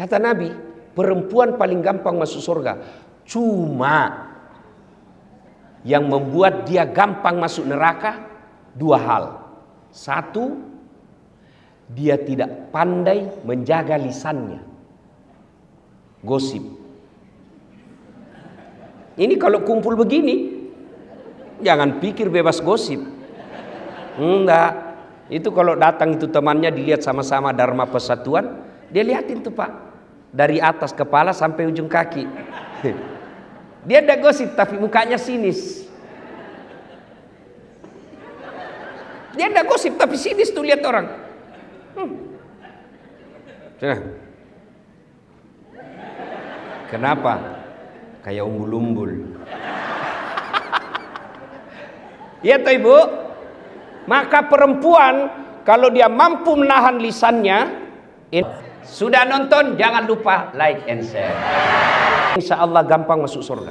Kata Nabi, perempuan paling gampang masuk surga. Cuma yang membuat dia gampang masuk neraka dua hal. Satu, dia tidak pandai menjaga lisannya. Gosip. Ini kalau kumpul begini, jangan pikir bebas gosip. Enggak. Itu kalau datang itu temannya dilihat sama-sama Dharma Persatuan, dia liatin tuh Pak, dari atas kepala sampai ujung kaki. Dia ada gosip tapi mukanya sinis. Dia ada gosip tapi sinis tuh lihat orang. Kenapa? Kayak umbul-umbul. Ya toh Ibu? Maka perempuan kalau dia mampu menahan lisannya, sudah nonton jangan lupa like and share. Insya Allah gampang masuk surga.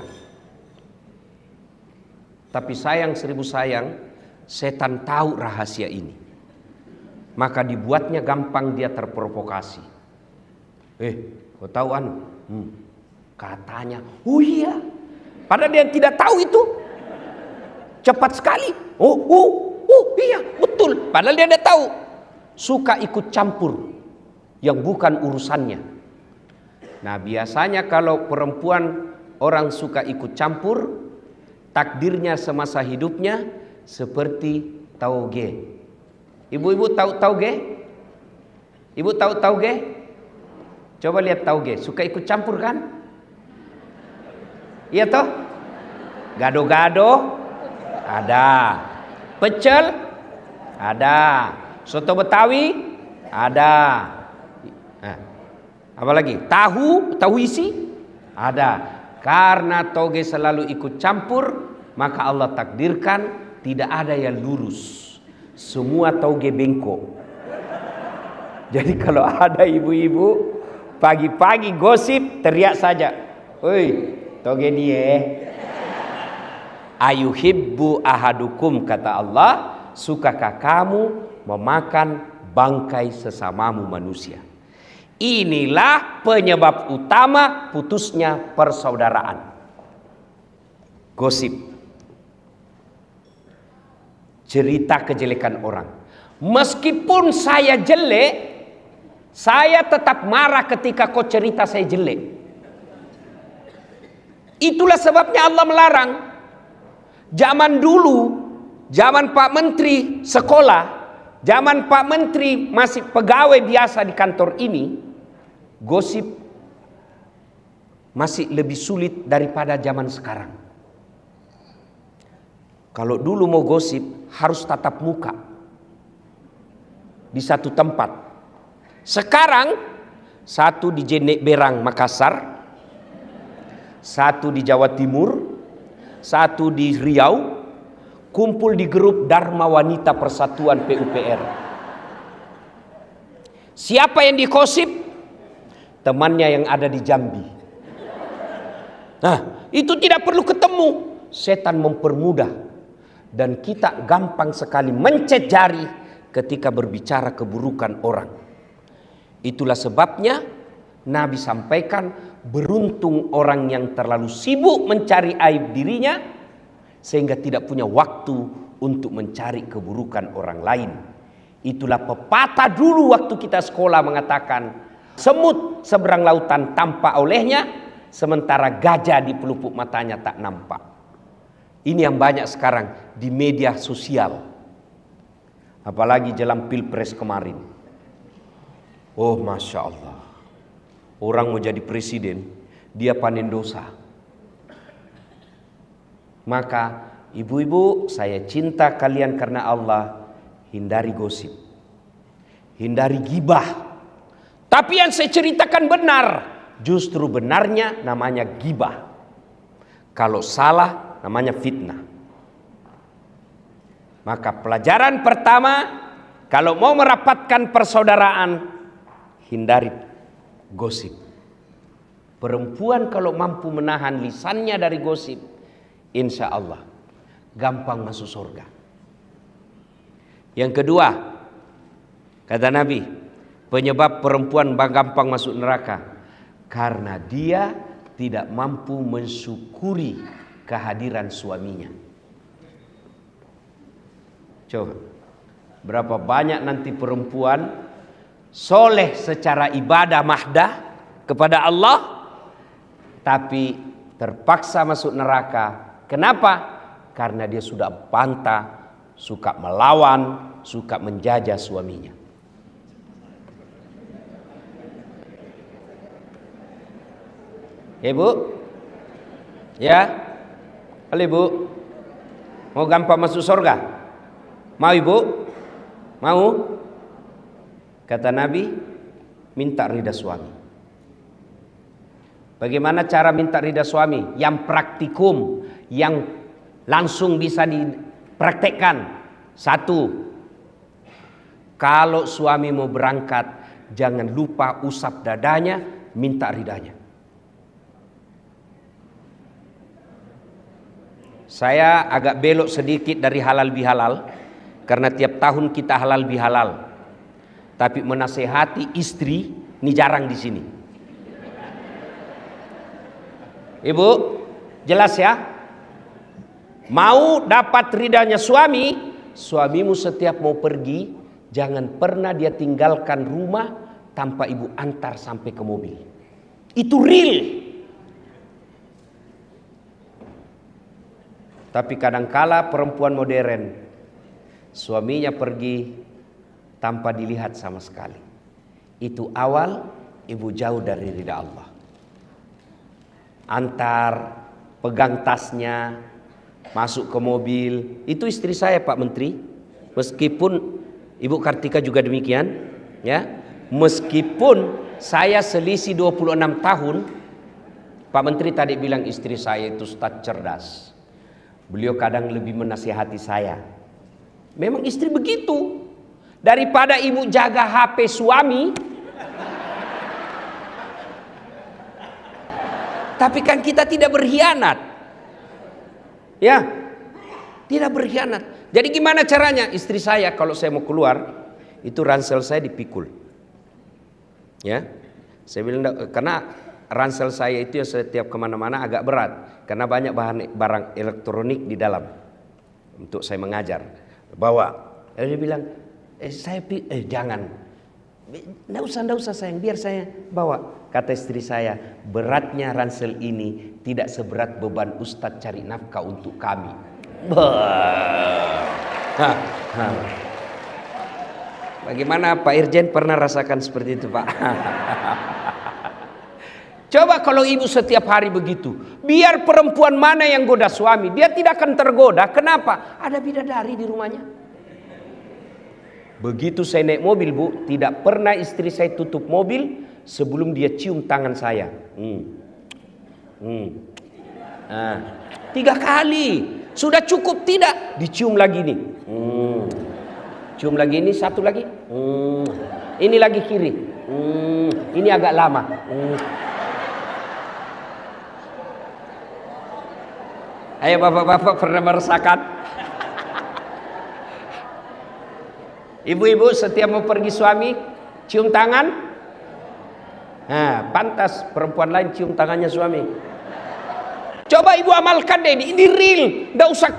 Tapi sayang seribu sayang, setan tahu rahasia ini. Maka dibuatnya gampang dia terprovokasi. Kau tahu anu? Katanya, oh iya. Padahal dia tidak tahu itu. Cepat sekali. Oh iya betul. Padahal dia tidak tahu. Suka ikut campur yang bukan urusannya. Nah biasanya kalau perempuan orang suka ikut campur, takdirnya semasa hidupnya seperti tauge. Ibu-ibu tahu tauge? Ibu tahu tauge? Coba lihat tauge. Suka ikut campur kan? Iya toh? Gado-gado ada. Pecel ada. Soto Betawi ada. Nah, apa lagi? Tahu isi ada. Karena toge selalu ikut campur, maka Allah takdirkan tidak ada yang lurus. Semua toge bengkok. Jadi kalau ada ibu-ibu pagi-pagi gosip, teriak saja, "Oi, toge dia." Ayuhibbu ahadukum, kata Allah, sukakah kamu memakan bangkai sesamamu manusia? Inilah penyebab utama putusnya persaudaraan. Gosip. Cerita kejelekan orang. Meskipun saya jelek, saya tetap marah ketika kau cerita saya jelek. Itulah sebabnya Allah melarang. Zaman dulu, zaman Pak Menteri sekolah, zaman Pak Menteri masih pegawai biasa di kantor ini, gosip masih lebih sulit daripada zaman sekarang. Kalau dulu mau gosip harus tatap muka di satu tempat. Sekarang satu di Jenek Berang Makassar, satu di Jawa Timur, satu di Riau, kumpul di grup Dharma Wanita Persatuan PUPR. Siapa yang dikosip? Temannya yang ada di Jambi. Nah, itu tidak perlu ketemu. Setan mempermudah. Dan kita gampang sekali mencet jari ketika berbicara keburukan orang. Itulah sebabnya Nabi sampaikan, beruntung orang yang terlalu sibuk mencari aib dirinya sehingga tidak punya waktu untuk mencari keburukan orang lain. Itulah pepatah dulu waktu kita sekolah mengatakan, semut seberang lautan tampak olehnya, sementara gajah di pelupuk matanya tak nampak. Ini yang banyak sekarang di media sosial. Apalagi jelang Pilpres kemarin. Oh Masya Allah. Orang mau jadi presiden, dia panen dosa. Maka ibu-ibu, saya cinta kalian karena Allah, hindari gosip. Hindari gibah. Tapi yang saya ceritakan benar, justru benarnya namanya gibah. Kalau salah namanya fitnah. Maka pelajaran pertama, kalau mau merapatkan persaudaraan, hindari gosip. Perempuan kalau mampu menahan lisannya dari gosip, insya Allah gampang masuk surga. Yang kedua, kata Nabi, penyebab perempuan gampang masuk neraka, Karena dia tidak mampu mensyukuri kehadiran suaminya. Coba, berapa banyak nanti perempuan soleh secara ibadah mahdah kepada Allah, tapi terpaksa masuk neraka. Kenapa? Karena dia sudah bantah, suka melawan, suka menjajah suaminya. Ibu, ya, halo ibu, mau gampang masuk surga? Mau ibu? Mau? Kata Nabi, minta ridha suami. Bagaimana cara minta ridha suami? Yang praktikum, yang langsung bisa dipraktekkan. Satu, kalau suami mau berangkat, jangan lupa usap dadanya, minta ridhanya. Saya agak belok sedikit dari halal bihalal, karena tiap tahun kita halal bihalal. Tapi menasehati istri ini jarang di sini. Ibu, jelas ya? Mau dapat ridhanya suami, suamimu setiap mau pergi, jangan pernah dia tinggalkan rumah tanpa ibu antar sampai ke mobil. Itu real. Tapi kadangkala perempuan modern, suaminya pergi tanpa dilihat sama sekali. Itu awal ibu jauh dari ridha Allah. Antar, pegang tasnya, masuk ke mobil. Itu istri saya Pak Menteri. Meskipun Ibu Kartika juga demikian, ya. Meskipun saya selisih 26 tahun, Pak Menteri tadi bilang istri saya itu ustaz cerdas. Beliau kadang lebih menasihati saya. Memang istri begitu. Daripada ibu jaga HP suami, tapi kan kita tidak berkhianat. Ya, tidak berkhianat. Jadi gimana caranya? Istri saya kalau saya mau keluar, itu ransel saya dipikul. Ya, saya bilang karena ransel saya itu ya setiap kemana-mana agak berat, karena banyak barang elektronik di dalam untuk saya mengajar. Bawa, dia bilang, jangan, nggak usah sayang, biar saya bawa. Kata istri saya, beratnya ransel ini tidak seberat beban Ustadz cari nafkah untuk kami. Bagaimana Pak Irjen pernah rasakan seperti itu Pak? Coba kalau ibu setiap hari begitu, biar perempuan mana yang goda suami, dia tidak akan tergoda. Kenapa? Ada bidadari di rumahnya. Begitu saya naik mobil Bu, tidak pernah istri saya tutup mobil sebelum dia cium tangan saya. 3 kali. Sudah cukup tidak? Dicium lagi nih. Cium lagi ini, satu lagi. Ini lagi kiri. Ini agak lama. Ayo bapak-bapak pernah merasakan? Ibu-ibu setiap mau pergi suami cium tangan. Nah, pantas perempuan lain cium tangannya suami. Coba ibu amalkan deh, ini real. Nggak usah,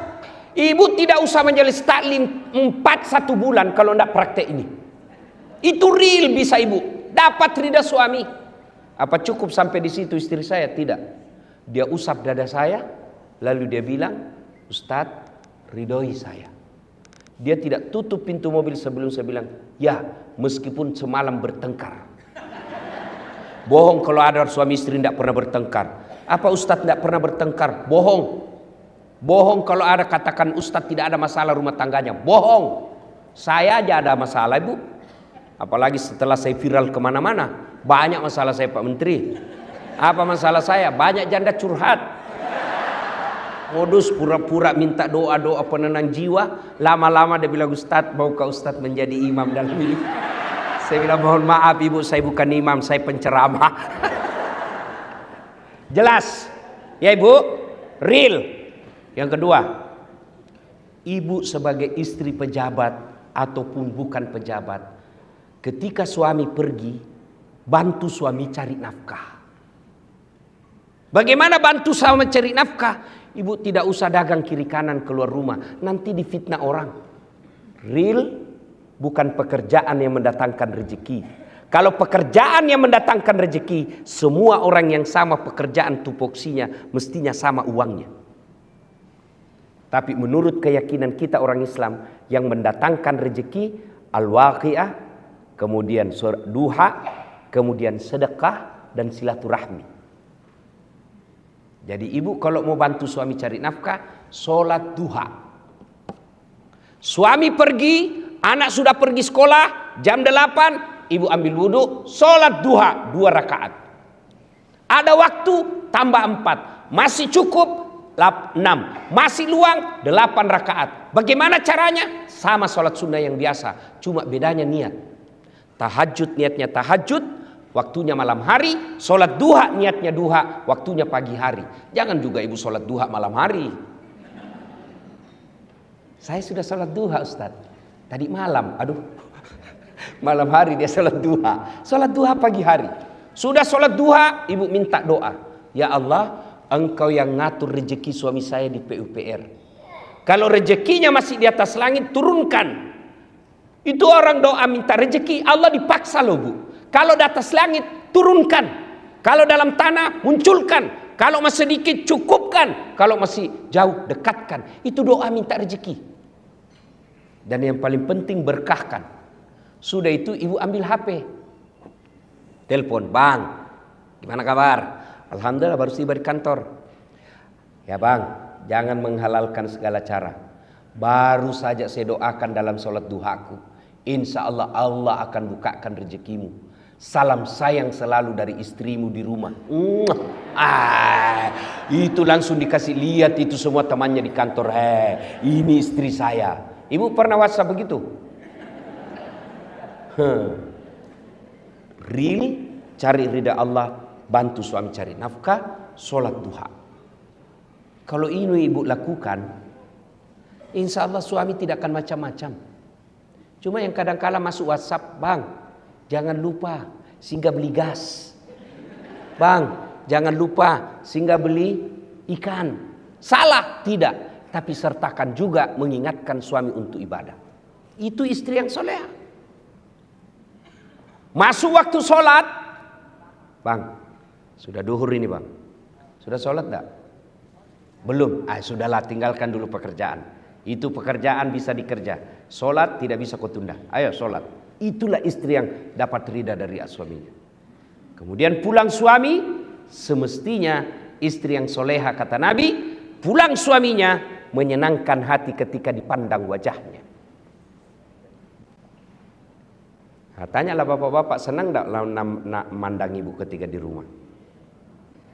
ibu tidak usah menjelis taklim 1 bulan kalau nggak praktek ini. Itu real bisa ibu dapat ridha suami. Apa cukup sampai di situ istri saya? Tidak. Dia usap dada saya, lalu dia bilang, Ustadz, ridhoi saya. Dia tidak tutup pintu mobil sebelum saya bilang, ya meskipun semalam bertengkar. Bohong kalau ada suami istri tidak pernah bertengkar. Apa Ustadz tidak pernah bertengkar? Bohong. Bohong kalau ada katakan Ustadz tidak ada masalah rumah tangganya. Bohong. Saya aja ada masalah ibu. Apalagi setelah saya viral kemana-mana. Banyak masalah saya Pak Menteri. Apa masalah saya? Banyak janda curhat. Modus pura-pura minta doa-doa penenang jiwa. Lama-lama dia bilang, Ustadz maukah Ustadz menjadi imam dalam ini? Saya bilang mohon maaf ibu, saya bukan imam, saya penceramah. Jelas ya ibu, real. Yang kedua, ibu sebagai istri pejabat ataupun bukan pejabat, ketika suami pergi, bantu suami cari nafkah. Bagaimana bantu sama cari nafkah? Ibu tidak usah dagang kiri kanan keluar rumah, nanti difitnah orang. Real bukan pekerjaan yang mendatangkan rezeki. Kalau pekerjaan yang mendatangkan rezeki, semua orang yang sama pekerjaan tupoksinya mestinya sama uangnya. Tapi menurut keyakinan kita orang Islam, yang mendatangkan rezeki al-waqi'ah, kemudian duha, kemudian sedekah dan silaturahmi. Jadi ibu kalau mau bantu suami cari nafkah, sholat duha. Suami pergi, anak sudah pergi sekolah, jam 8, ibu ambil wudhu, sholat duha 2 rakaat. Ada waktu, tambah 4. Masih cukup, 6. Masih luang, 8 rakaat. Bagaimana caranya? Sama sholat sunnah yang biasa, cuma bedanya niat. Tahajud niatnya tahajud, waktunya malam hari. Sholat duha niatnya duha, waktunya pagi hari. Jangan juga ibu sholat duha malam hari. Saya sudah sholat duha Ustaz, tadi malam. Aduh, malam hari dia sholat duha. Sholat duha pagi hari. Sudah sholat duha, ibu minta doa. Ya Allah, Engkau yang ngatur rezeki suami saya di PUPR. Kalau rezekinya masih di atas langit, turunkan. Itu orang doa minta rezeki, Allah dipaksa loh bu. Kalau di atas langit, turunkan. Kalau dalam tanah, munculkan. Kalau masih sedikit, cukupkan. Kalau masih jauh, dekatkan. Itu doa minta rezeki. Dan yang paling penting, berkahkan. Sudah itu, ibu ambil HP. Telepon, bang, gimana kabar? Alhamdulillah baru tiba di kantor. Ya bang, jangan menghalalkan segala cara. Baru saja saya doakan dalam sholat duhaku. Insya Allah, Allah akan bukakan rezekimu. Salam sayang selalu dari istrimu di rumah. Itu langsung dikasih lihat itu semua temannya di kantor. Ini istri saya. Ibu pernah WhatsApp begitu? Real, cari ridha Allah, bantu suami cari nafkah, sholat duha. Kalau ini ibu lakukan, insya Allah suami tidak akan macam-macam. Cuma yang kadang-kala masuk WhatsApp, bang, jangan lupa singgah beli gas. Bang, jangan lupa singgah beli ikan. Salah? Tidak. Tapi sertakan juga mengingatkan suami untuk ibadah. Itu istri yang soleha. Masuk waktu sholat. Bang, sudah duhur ini bang. Sudah sholat enggak? Belum. Sudahlah, tinggalkan dulu pekerjaan. Itu pekerjaan bisa dikerja. Sholat tidak bisa kau tunda. Ayo sholat. Itulah istri yang dapat ridha dari suaminya. Kemudian pulang suami, semestinya istri yang soleha kata Nabi, pulang suaminya menyenangkan hati ketika dipandang wajahnya. Nah, tanyalah bapak-bapak, senang tidak mandang ibu ketika di rumah?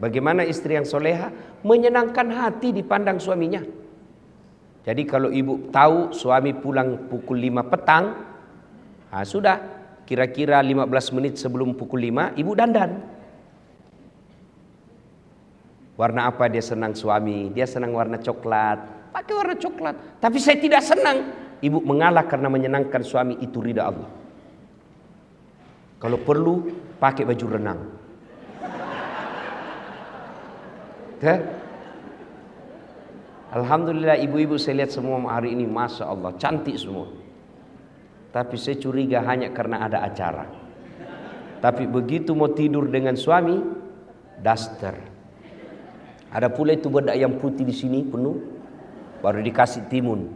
Bagaimana istri yang soleha menyenangkan hati dipandang suaminya? Jadi kalau ibu tahu suami pulang pukul 5 petang, sudah kira-kira 15 menit sebelum pukul 5 ibu dandan. Warna apa dia senang suami? Dia senang warna coklat. Pakai warna coklat. Tapi saya tidak senang. Ibu mengalah karena menyenangkan suami, itu ridha Allah. Kalau perlu pakai baju renang. Alhamdulillah ibu-ibu saya lihat semua hari ini, masya Allah, cantik semua. Tapi saya curiga hanya karena ada acara. Tapi begitu mau tidur dengan suami, daster. Ada pula itu bedak yang putih di sini penuh, baru dikasih timun.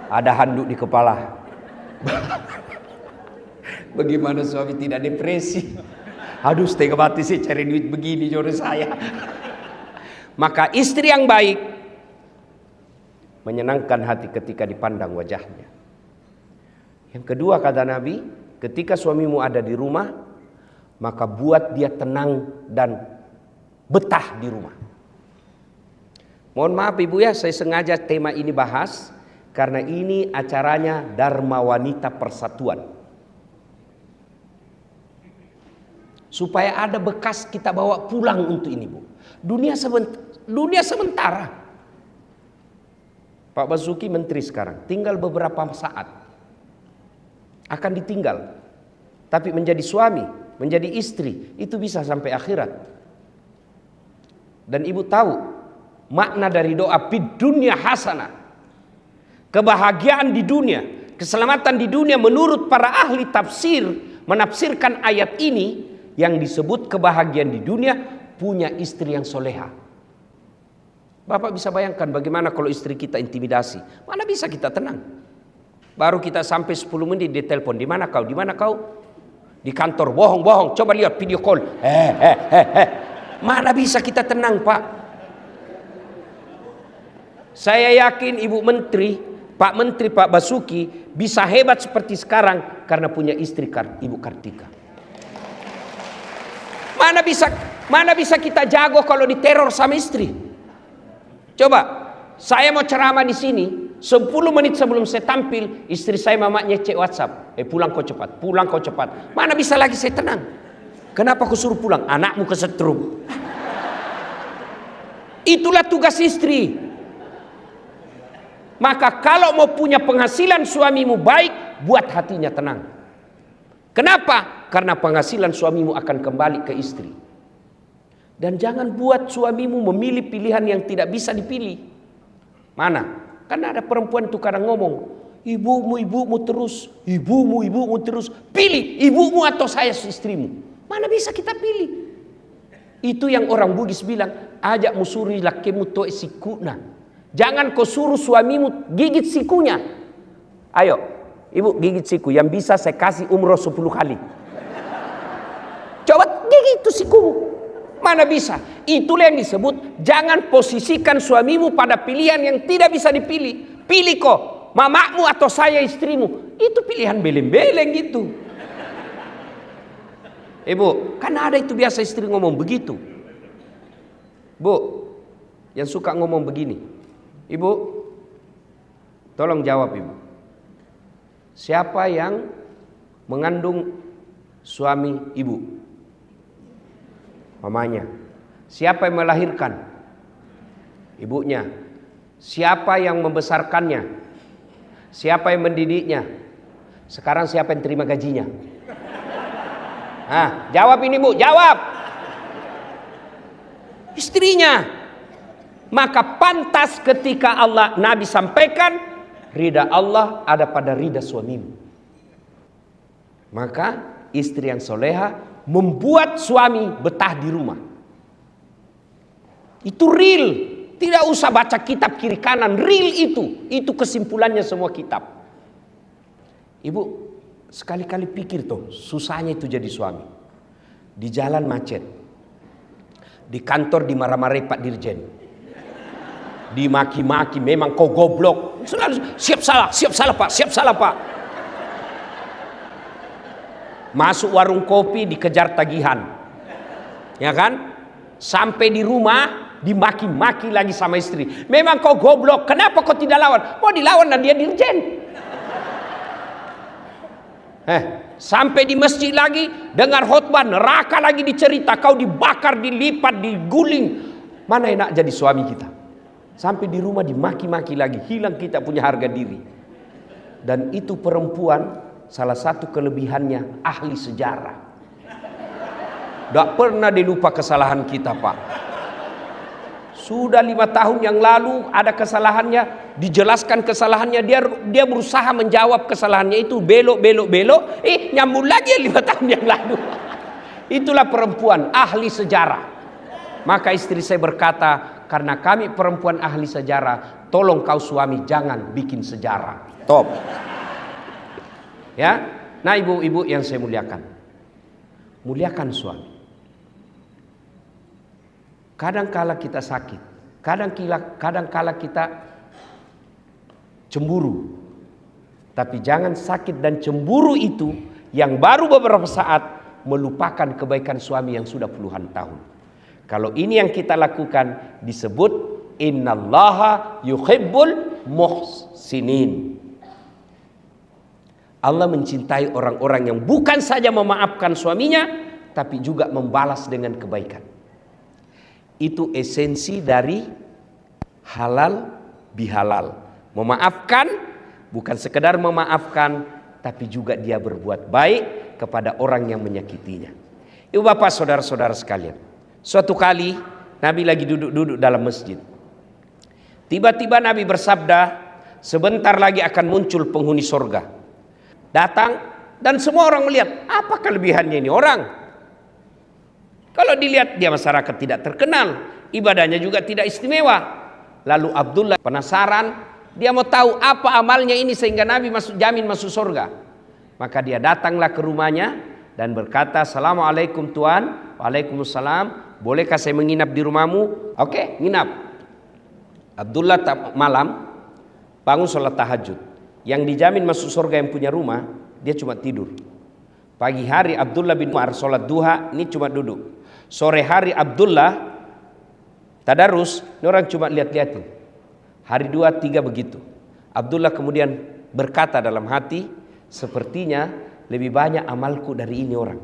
Ada handuk di kepala. Bagaimana suami tidak depresi? Aduh, setengah mati saya cari duit begini jodoh saya. Maka istri yang baik menyenangkan hati ketika dipandang wajahnya. Yang kedua kata Nabi, ketika suamimu ada di rumah, maka buat dia tenang dan betah di rumah. Mohon maaf ibu ya, saya sengaja tema ini bahas karena ini acaranya Dharma Wanita Persatuan. Supaya ada bekas kita bawa pulang untuk ini bu. Dunia sementara. Pak Basuki menteri sekarang, tinggal beberapa saat akan ditinggal. Tapi menjadi suami, menjadi istri, itu bisa sampai akhirat. Dan ibu tahu makna dari doa fid dunya hasanah. Kebahagiaan di dunia, keselamatan di dunia menurut para ahli tafsir menafsirkan ayat ini yang disebut kebahagiaan di dunia punya istri yang soleha. Bapak bisa bayangkan bagaimana kalau istri kita intimidasi. Mana bisa kita tenang? Baru kita sampai 10 menit di telepon. Di mana kau? Di mana kau? Di kantor. Bohong. Coba lihat video call. Mana bisa kita tenang, Pak? Saya yakin Ibu Menteri, Pak Menteri, Pak Basuki bisa hebat seperti sekarang karena punya istri Ibu Kartika. Mana bisa kita jago kalau diteror sama istri? Coba, saya mau ceramah di sini, 10 menit sebelum saya tampil, istri saya mamanya cek WhatsApp. Pulang kau cepat, pulang kau cepat. Mana bisa lagi saya tenang? Kenapa kau suruh pulang? Anakmu kesetrum. Itulah tugas istri. Maka kalau mau punya penghasilan suamimu baik, buat hatinya tenang. Kenapa? Karena penghasilan suamimu akan kembali ke istri. Dan jangan buat suamimu memilih pilihan yang tidak bisa dipilih. Mana? Karena ada perempuan itu kadang ngomong, ibumu terus, ibumu terus. Pilih ibumu atau saya istrimu. Mana bisa kita pilih? Itu yang orang Bugis bilang, ajak musuri lakimu toe sikuna. Jangan kau suruh suamimu gigit sikunya. Ayo, ibu gigit siku. Yang bisa saya kasih umroh 10 kali. Coba gigit itu sikumu. Mana bisa? Itulah yang disebut jangan posisikan suamimu pada pilihan yang tidak bisa dipilih. Pilih kok, mamamu atau saya istrimu. Itu pilihan beleng-beleng gitu. Ibu, kan ada itu biasa istri ngomong begitu. Bu, yang suka ngomong begini. Ibu, tolong jawab ibu. Siapa yang mengandung suami ibu? Mamanya. Siapa yang melahirkan? Ibunya. Siapa yang membesarkannya? Siapa yang mendidiknya? Sekarang siapa yang terima gajinya? Jawab ini bu, jawab. Istrinya. Maka pantas ketika Nabi sampaikan, ridha Allah ada pada ridha suamimu. Maka istri yang soleha membuat suami betah di rumah. Itu real. Tidak usah baca kitab kiri kanan. Real itu. Itu kesimpulannya semua kitab. Ibu, sekali-kali pikir tuh, susahnya itu jadi suami. Di jalan macet. Di kantor dimarah-marahi Pak Dirjen. Dimaki-maki, memang kau goblok. Selalu siap salah Pak. Masuk warung kopi dikejar tagihan. Ya kan? Sampai di rumah dimaki-maki lagi sama istri. Memang kau goblok, kenapa kau tidak lawan? Mau dilawan dan dia dirjen. Sampai di masjid lagi dengar khotbah, neraka lagi dicerita, kau dibakar, dilipat, diguling. Mana enak jadi suami kita? Sampai di rumah dimaki-maki lagi, hilang kita punya harga diri. Dan itu perempuan salah satu kelebihannya ahli sejarah. Tidak pernah dilupa kesalahan kita, Pak. Sudah 5 tahun yang lalu ada kesalahannya, dijelaskan kesalahannya, dia berusaha menjawab kesalahannya itu, belok, nyambung lagi 5 tahun yang lalu. Itulah perempuan ahli sejarah. Maka istri saya berkata, karena kami perempuan ahli sejarah, tolong kau suami jangan bikin sejarah. Top. Ya, nah ibu-ibu yang saya muliakan, muliakan suami. Kadang-kala kita sakit, kadang-kala kita cemburu. Tapi jangan sakit dan cemburu itu yang baru beberapa saat melupakan kebaikan suami yang sudah puluhan tahun. Kalau ini yang kita lakukan disebut innallaha yuhibbul muhsinin. Allah mencintai orang-orang yang bukan saja memaafkan suaminya, tapi juga membalas dengan kebaikan. Itu esensi dari halal bihalal. Memaafkan, bukan sekedar memaafkan, tapi juga dia berbuat baik kepada orang yang menyakitinya. Ibu bapak saudara-saudara sekalian, suatu kali Nabi lagi duduk-duduk dalam masjid. Tiba-tiba Nabi bersabda, sebentar lagi akan muncul penghuni surga. Datang dan semua orang melihat, apa kelebihannya ini orang? Kalau dilihat dia masyarakat tidak terkenal, ibadahnya juga tidak istimewa. Lalu Abdullah penasaran, dia mau tahu apa amalnya ini sehingga Nabi jamin masuk surga. Maka dia datanglah ke rumahnya dan berkata, Assalamualaikum Tuan. Waalaikumsalam. Bolehkah saya menginap di rumahmu? Oke, nginap. Abdullah malam bangun sholat tahajud. Yang dijamin masuk surga yang punya rumah, dia cuma tidur. Pagi hari Abdullah bin Umar sholat duha, ini cuma duduk. Sore hari Abdullah tadarus, ini orang cuma lihat-lihatin. Hari 2, 3 begitu. Abdullah kemudian berkata dalam hati, sepertinya lebih banyak amalku dari ini orang.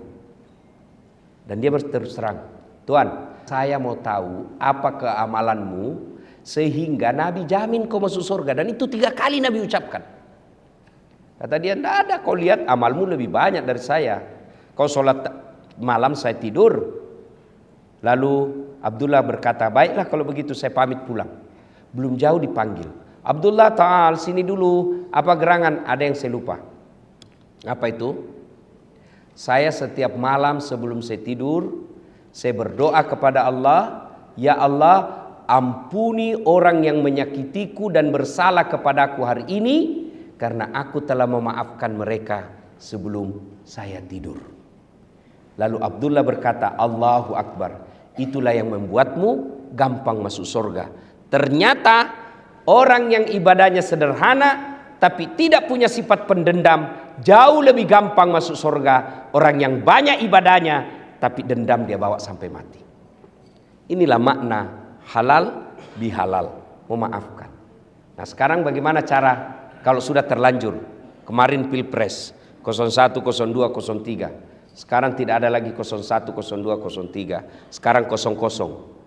Dan dia terus terang, Tuan, saya mau tahu apa keamalanmu sehingga Nabi jamin kau masuk surga. Dan itu 3 kali Nabi ucapkan. Kata dia, tidak ada, kau lihat amalmu lebih banyak dari saya. Kau sholat malam, saya tidur. Lalu Abdullah berkata, baiklah kalau begitu saya pamit pulang. Belum jauh dipanggil, Abdullah ta'al sini dulu, apa gerangan? Ada yang saya lupa. Apa itu? Saya setiap malam sebelum saya tidur, saya berdoa kepada Allah, ya Allah, ampuni orang yang menyakitiku dan bersalah kepadaku hari ini, karena aku telah memaafkan mereka sebelum saya tidur. Lalu Abdullah berkata, Allahu Akbar, itulah yang membuatmu gampang masuk surga. Ternyata orang yang ibadahnya sederhana tapi tidak punya sifat pendendam jauh lebih gampang masuk surga. Orang yang banyak ibadahnya tapi dendam dia bawa sampai mati. Inilah makna halal bihalal, memaafkan. Nah sekarang bagaimana cara kalau sudah terlanjur? Kemarin Pilpres 01, 02, 03. Sekarang tidak ada lagi 01, 02, 03. Sekarang 00.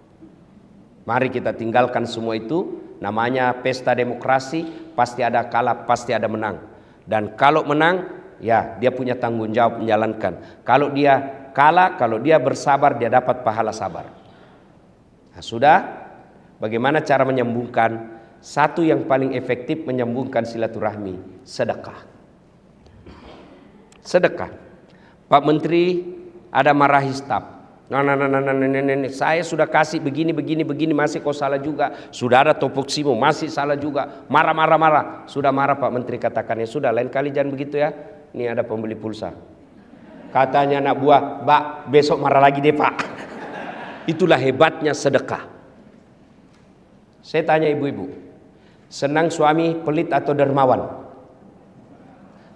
Mari kita tinggalkan semua itu. Namanya pesta demokrasi, pasti ada kalah, pasti ada menang. Dan kalau menang, ya dia punya tanggung jawab menjalankan. Kalau dia kalah, kalau dia bersabar, dia dapat pahala sabar. Nah, sudah, bagaimana cara menyambungkan? Satu yang paling efektif menyambungkan silaturahmi, sedekah. Sedekah. Pak Menteri ada marahi staf. Nah, saya sudah kasih begini masih kau salah juga. Sudah ada topoksimu masih salah juga. Marah. Sudah marah Pak Menteri katakan, ya sudah lain kali jangan begitu ya. Ini ada pembeli pulsa. Katanya anak buah, Mbak besok marah lagi deh Pak. Itulah hebatnya sedekah. Saya tanya ibu-ibu, senang suami pelit atau dermawan?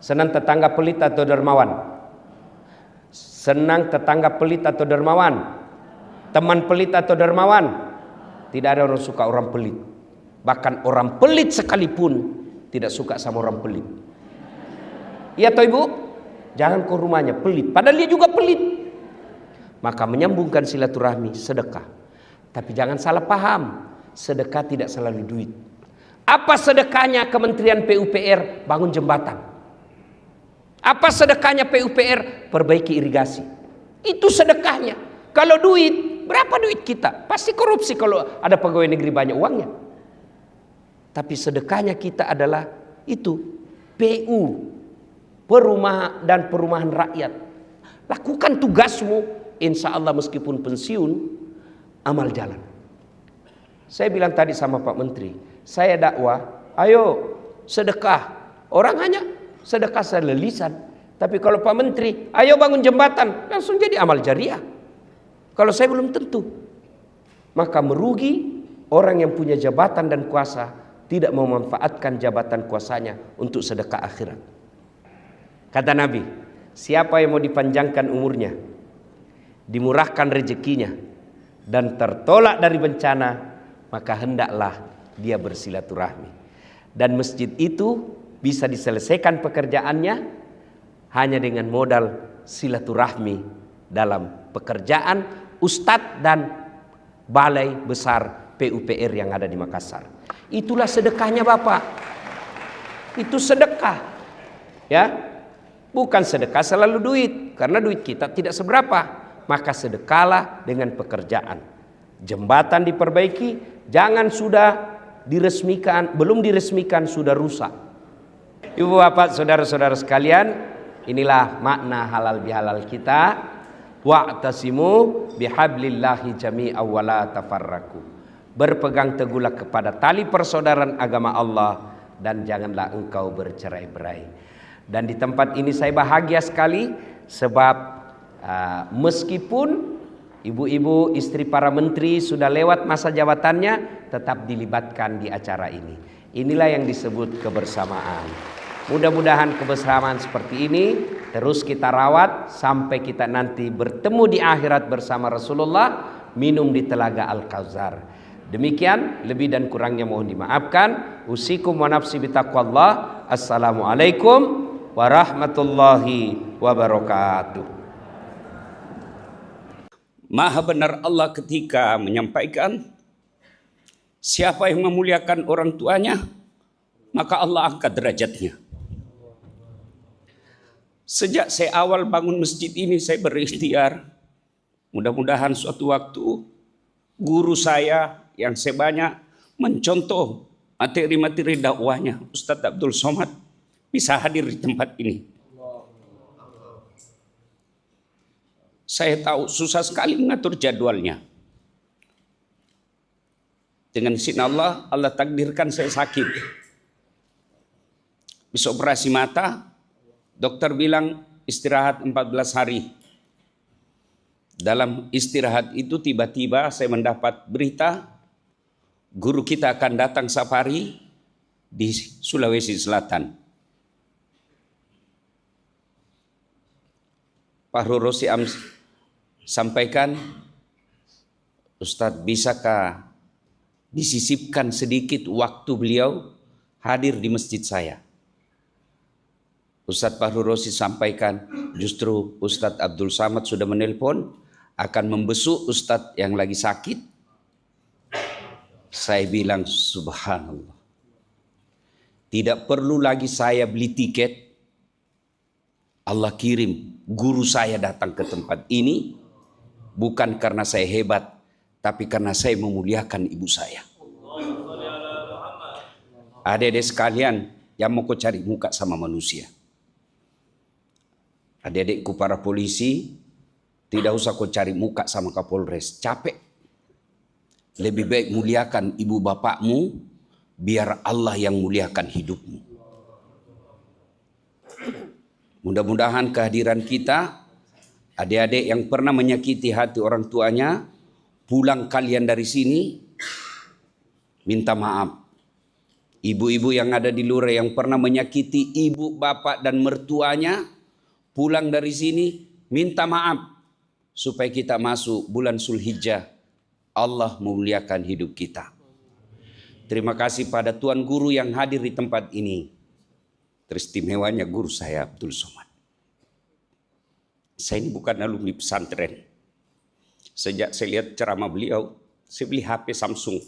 Senang tetangga pelit atau dermawan? Senang tetangga pelit atau dermawan? Teman pelit atau dermawan? Tidak ada orang suka orang pelit. Bahkan orang pelit sekalipun tidak suka sama orang pelit. Iya toh ibu? Jangan ke rumahnya pelit, padahal dia juga pelit. Maka menyambungkan silaturahmi, sedekah. Tapi jangan salah paham, sedekah tidak selalu duit. Apa sedekahnya Kementerian PUPR? Bangun jembatan. Apa sedekahnya PUPR? Perbaiki irigasi. Itu sedekahnya. Kalau duit, berapa duit kita? Pasti korupsi kalau ada pegawai negeri banyak uangnya. Tapi sedekahnya kita adalah itu, PU, perumahan dan perumahan rakyat. Lakukan tugasmu, insya Allah meskipun pensiun, amal jalan. Saya bilang tadi sama Pak Menteri, saya dakwah, ayo sedekah. Orang hanya sedekah selelisan. Tapi kalau Pak Menteri, ayo bangun jembatan, langsung jadi amal jariah. Kalau saya belum tentu. Maka merugi orang yang punya jabatan dan kuasa tidak memanfaatkan jabatan kuasanya untuk sedekah akhirat. Kata Nabi, siapa yang mau dipanjangkan umurnya, dimurahkan rezekinya, dan tertolak dari bencana, maka hendaklah dia bersilaturahmi. Dan masjid itu bisa diselesaikan pekerjaannya hanya dengan modal silaturahmi dalam pekerjaan ustadz dan balai besar PUPR yang ada di Makassar. Itulah sedekahnya Bapak. Itu sedekah. Ya. Bukan sedekah selalu duit, karena duit kita tidak seberapa. Maka sedekahlah dengan pekerjaan. Jembatan diperbaiki, jangan sudah diresmikan, belum diresmikan sudah rusak. Ibu bapak saudara-saudara sekalian, inilah makna halal bihalal kita. Wa'tasimu bihablillahi jami'a wa la tafarraku. Berpegang teguhlah kepada tali persaudaraan agama Allah dan janganlah engkau bercerai-berai. Dan di tempat ini saya bahagia sekali sebab meskipun ibu-ibu istri para menteri sudah lewat masa jabatannya, tetap dilibatkan di acara ini. Inilah yang disebut kebersamaan. Mudah-mudahan kebersamaan seperti ini terus kita rawat sampai kita nanti bertemu di akhirat bersama Rasulullah, minum di telaga Al-Kautsar. Demikian, lebih dan kurangnya mohon dimaafkan. Usikum wa nafsi bitaqwallah. Assalamualaikum warahmatullahi wabarakatuh. Maha benar Allah ketika menyampaikan, siapa yang memuliakan orang tuanya, maka Allah angkat derajatnya. Sejak saya awal bangun masjid ini, saya berikhtiar. Mudah-mudahan suatu waktu guru saya yang saya banyak mencontoh materi-materi dakwahnya, Ustadz Abdul Somad, bisa hadir di tempat ini. Saya tahu susah sekali mengatur jadwalnya. Dengan izin Allah, Allah takdirkan saya sakit. Bisa operasi mata, dokter bilang istirahat 14 hari. Dalam istirahat itu tiba-tiba saya mendapat berita guru kita akan datang safari di Sulawesi Selatan. Pak Rosi sampaikan, Ustadz, bisakah disisipkan sedikit waktu beliau hadir di masjid saya? Ustadz Fahru Rosi sampaikan, justru Ustadz Abdul Samad sudah menelpon akan membesuk Ustadz yang lagi sakit. Saya bilang subhanallah, tidak perlu lagi saya beli tiket. Allah kirim guru saya datang ke tempat ini bukan karena saya hebat, tapi karena saya memuliakan ibu saya. Adik-adik sekalian yang mau cari muka sama manusia, adik-adikku para polisi, tidak usah kau cari muka sama Kapolres, capek. Lebih baik muliakan ibu bapakmu, biar Allah yang muliakan hidupmu. Mudah-mudahan kehadiran kita, adik-adik yang pernah menyakiti hati orang tuanya, pulang kalian dari sini, minta maaf. Ibu-ibu yang ada di luar yang pernah menyakiti ibu, bapak, dan mertuanya, pulang dari sini, minta maaf. Supaya kita masuk bulan Zulhijjah, Allah memuliakan hidup kita. Terima kasih pada Tuan Guru yang hadir di tempat ini. Teristimewanya guru saya Abdul Somad. Saya ini bukan alumni pesantren. Sejak saya lihat ceramah beliau, saya beli HP Samsung.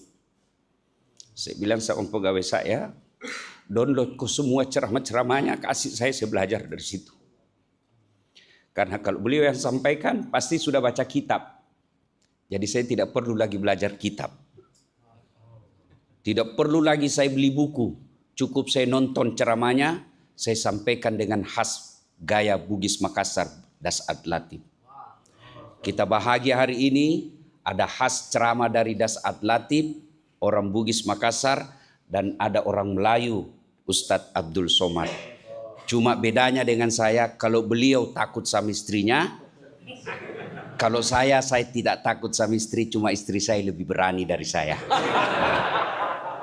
Saya bilang sama pegawai saya, download ke semua ceramah-ceramahnya, kasih saya belajar dari situ. Karena kalau beliau yang sampaikan, pasti sudah baca kitab. Jadi saya tidak perlu lagi belajar kitab. Tidak perlu lagi saya beli buku. Cukup saya nonton ceramahnya, saya sampaikan dengan khas gaya Bugis Makassar, Dasat Latif. Kita bahagia hari ini ada khas ceramah dari Dasat Latif, orang Bugis Makassar, dan ada orang Melayu, Ustadz Abdul Somad. Cuma bedanya dengan saya, kalau beliau takut sama istrinya, kalau saya tidak takut sama istri, cuma istri saya lebih berani dari saya.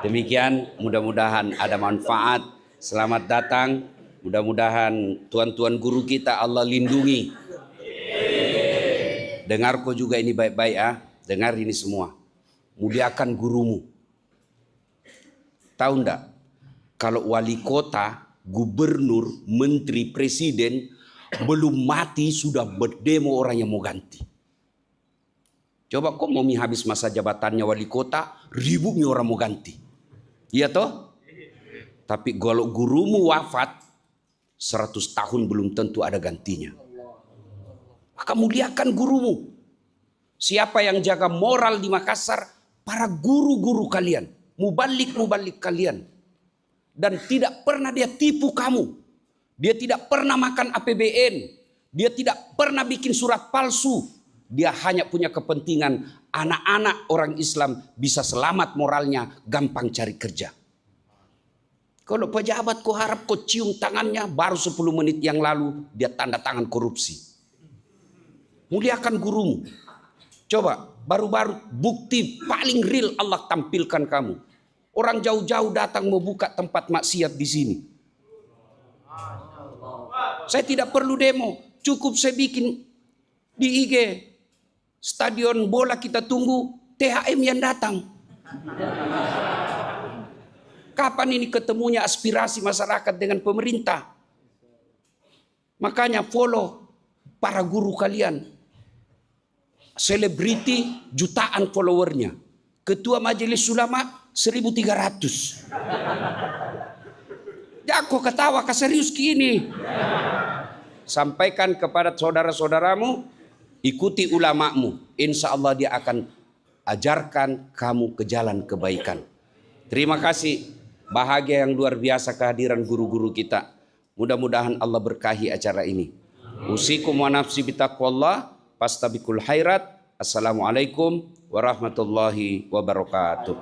Demikian, mudah-mudahan ada manfaat. Selamat datang, mudah-mudahan tuan-tuan guru kita Allah lindungi. Dengar kau juga ini baik-baik ya, dengar ini semua. Muliakan gurumu. Tahu enggak, kalau wali kota, gubernur, menteri, presiden belum mati sudah berdemo orang yang mau ganti. Coba kok mau habis masa jabatannya wali kota, ribunya orang mau ganti. Iya toh? Tapi kalau gurumu wafat, 100 tahun belum tentu ada gantinya. Maka muliakan gurumu. Siapa yang jaga moral di Makassar? Para guru-guru kalian, mubalik-mubalik kalian. Dan tidak pernah dia tipu kamu. Dia tidak pernah makan APBN. Dia tidak pernah bikin surat palsu. Dia hanya punya kepentingan anak-anak orang Islam bisa selamat moralnya, gampang cari kerja. Kalau pejabat kau harap kau cium tangannya, baru 10 menit yang lalu dia tanda tangan korupsi. Muliakan gurumu. Coba, baru-baru bukti paling real Allah tampilkan kamu. Orang jauh-jauh datang mau buka tempat maksiat di sini. Saya tidak perlu demo, cukup saya bikin di IG. Stadion bola kita tunggu, THM yang datang. Kapan ini ketemunya aspirasi masyarakat dengan pemerintah? Makanya follow para guru kalian. Selebriti jutaan followernya. Ketua Majelis Ulama 1.300. Ya kok ketawa ke serius gini. Sampaikan kepada saudara-saudaramu, ikuti ulamamu. Insya Allah dia akan ajarkan kamu ke jalan kebaikan. Terima kasih. Bahagia yang luar biasa kehadiran guru-guru kita. Mudah-mudahan Allah berkahi acara ini. Usikum wa nafsi bitaqwallah, fastabiqul khairat. Assalamualaikum warahmatullahi wabarakatuh.